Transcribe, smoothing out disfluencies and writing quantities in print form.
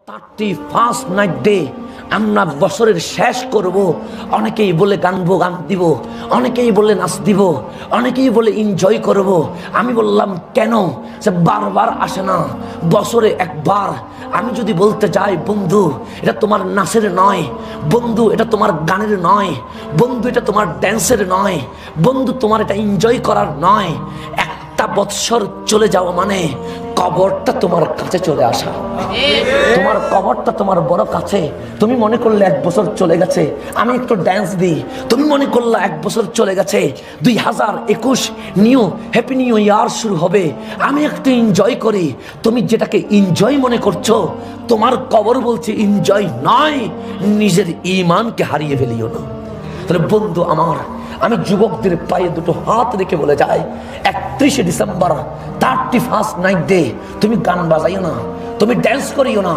31st night day আমরা বছরের শেষ করব। অনেকেই বলে গানবো, গান দিব, অনেকেই বলে নাচ দিব, অনেকেই বলে এনজয় করব। আমি বললাম কেন? সে বারবার আসে না, বছরে একবার। আমি যদি বলতে যাই বন্ধু এটা তোমার নাচের নয়, বন্ধু এটা তোমার গানের নয়, বন্ধু এটা তোমার ড্যান্সের নয়, বন্ধু তোমার এটা এনজয় করার নয়, একটা বৎসর চলে যাওয়া মানে কবরটা তোমার কাছে চলে আসা। তোমার কবরটা তোমার বড় কাছে। তুমি মনে করলে 1 বছর চলে গেছে, আমি একটু ড্যান্স দিই। তুমি মনে করলে 1 বছর চলে গেছে, 2021 নিউ হ্যাপি নিউ ইয়ার শুরু হবে, আমি একটু এনজয় করি। তুমি যেটাকে এনজয় মনে করছো, তোমার কবর বলছে এনজয় নয়। নিজের ঈমানকে হারিয়ে ফেলিও না। তাহলে বন্ধু আমার, আমি যুবকদের পায়ে দুটো হাত রেখে বলে যাই, 31শে ডিসেম্বর 31st নাইট ডে তুমি গান বাজাইও না, তুমি ড্যান্স করিও না।